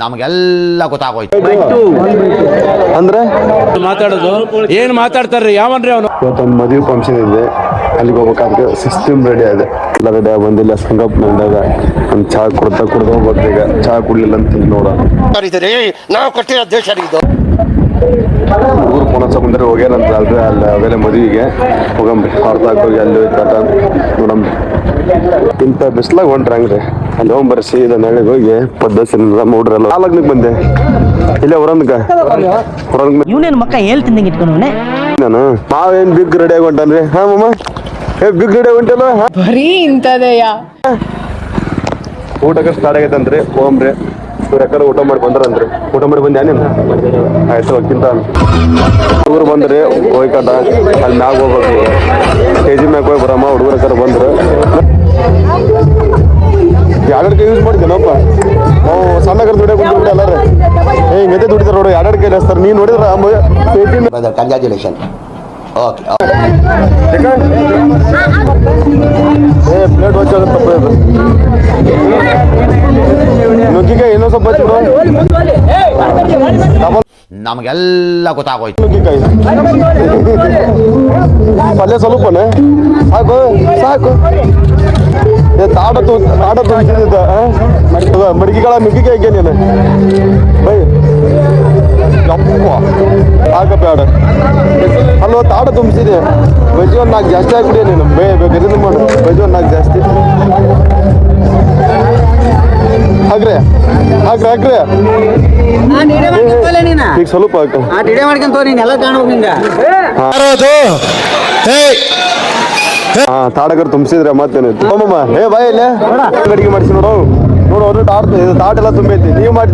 ನಮಗೆಲ್ಲ ಗೊತ್ತಾಗೋಯ್ತು ಅಂದ್ರೆ ಮಾತಾಡೋದು ಏನ್ ಮಾತಾಡ್ತಾರ್ರಿ ಯಾವನ್ರಿ ಅವನು. ಇವತ್ತೊಂದು ಮದುವೆ ಫಂಕ್ಷನ್ ಇದೆ, ಅಲ್ಲಿಗೆ ಹೋಗ್ಬೇಕಾದ್ರೆ ಸಿಸ್ಟಮ್ ರೆಡಿ ಆಗಿದೆ. ಎಲ್ಲ ರೆಡಿ ಆಗಿ ಬಂದಿಲ್ಲ. ಸಂಗಪ್ ಬಂದಾಗ ಒಂದು ಚಹಾ ಕುಡ್ದು ಹೋಗ್ಬೇಕು. ಈಗ ಚಹಾ ಕುಡ್ಲಿಲ್ಲ ಅಂತ ನೋಡ ನಾವು ಕೊಟ್ಟಿರೋ ದೇಶ ಇದು. ಊರು ಪೊನಸ ಬಂದ್ರೆ ಹೋಗ್ಯಾರಂತ ಅಲ್ರಿ. ಅಲ್ಲಿ ಅವೆಲ್ಲ ಮದುವೆಗೆ ಹೋಗಂಬ್ರಿ. ಹೊರತಾಗಿ ಅಲ್ಲಿ ಹೋಯ್ತಾಟ ನೋಡಂಬ್ರಿ. ಇಂಥ ಬಿಸ್ಲಾಗ ಹೊಂಟ್ರಿ ಹಂಗ್ರಿ. ಅಲ್ಲಿ ಹೋಗ್ಬರ್ರಿ ಸೀದಾ ನಾಳೆಗೆ ಹೋಗಿ ಪದ್ಧತಿಯಿಂದ ನೋಡ್ರಲ್ಲ. ನಾಲ್ಕನಿಗೆ ಬಂದೆ ಇಲ್ಲೇ ಇವನೇನು ಮಕ್ಕ ಹೇಳ್ತಿದ್ದಂಗೆ ಇಟ್ಕೊಂಡವನೆ. ನಾನು ನಾವೇನ್ ಬಿಗ್ ರೆಡಿ ಆಗಿ ಹೊಂಟನ್ರಿ. ಹಾ ಮಮ್ಮ ಬಿಗ್ ರೆಡಿ ಹೊಂಟಲ್ಲ. ಬರೀ ಇಂಥದೆಯಾ ಊಟಕ್ಕೆ ಸ್ಟಾರ್ಟ್ ಆಗೈತಂದ್ರಿ. ಹೋಗ್ರಿ ಯಾಕಂದ್ರೆ ಊಟ ಮಾಡಿ ಬಂದ್ರಂದ್ರಿ. ಊಟ ಮಾಡಿ ಬಂದ ಏನೇನು ಆಯ್ತು ಹೋಗ್ತಿಂತ ಹುಡುಗರು ಬಂದ್ರಿ. ಹೋಯ್ಕಟ ಅಲ್ಲಿ ಮ್ಯಾಗ ಹೋಗ್ಬೇಕು. ಕೆಜಿ ಮ್ಯಾಗ ಹೋಗಿ ಬರಮ್ಮ. ಹುಡುಗರ ಕರ ಬಂದ್ರು. ಎರಡೆರಡು ಕೈ ಯೂಸ್ ಮಾಡಿದ್ದೇನಪ್ಪ. ನಾವು ಸಣ್ಣ ಕಡೆ ದುಡಿಯೋ ಕುಂತ್ಬಿಟ್ಟು ಎಲ್ಲಾರು ಹಿಂಗದೆ ದುಡಿತಾರೆ ನೋಡು. ಎರಡೆರಡು ಕೈ ಹಚ್ತಾರೆ. ನೀನು ನೋಡಿದ್ರ ಕಂಗ್ರ್ಯಾಚುಲೇಷನ್. ಓಕೆ ಪ್ಲೇಟ್ ವಚ್ಚ ತಪ್ಪ ಇದು. ನುಗ್ಗಿಕಾಯಿ ಇನ್ನೊಂದು ಸ್ವಲ್ಪ ಹಚ್ಚಿಬಿಡು. ನಮಗೆಲ್ಲ ಗೊತ್ತಾಗೋಯ್ತು. ನುಗ್ಗಿಕಾಯಿ ಪಲ್ಯ ಸ್ವಲ್ಪನೇ ಸಾಕು ಸಾಕು. ತಾಡ ತುಂಬಿಸಿದ್ದ ಮಡಿಕೆಗಳ ನುಗ್ಗಿಕಾಯಿ ಹಾಕಿ ನೀನು ಬೈ ಯಪ್ಪ ಹಾಕ ಬೇಡ. ಅಲ್ವ ತಾಡ ತುಂಬಿಸಿದೆ. ಬಜ್ಜಿ ಒಂದು 4 ಜಾಸ್ತಿ ಹಾಕ್ಬಿಡಿ ನೀನು. ಬೇಗ ಮಾಡು. ಬಜ್ಜಿ ಒಂದು 4 ಜಾಸ್ತಿ ಹಾಕ್ರಿ ಹಾಕ್ರಿ. ಈಗ ಸ್ವಲ್ಪ ಹಾಕ. ಹಾ ತಾಡಕರ್ ತುಂಬಿಸಿದ್ರೆ ಮತ್ತೇನು ಬಾಯ್ ಇಲ್ಲೇ ಅಡಿಗೆ ಮಾಡಿಸಿ ನೋಡು. ನೋಡು ಅವ್ರು ತಾಟ ಎಲ್ಲ ತುಂಬೈತಿ. ನೀವು ಮಾಡಿ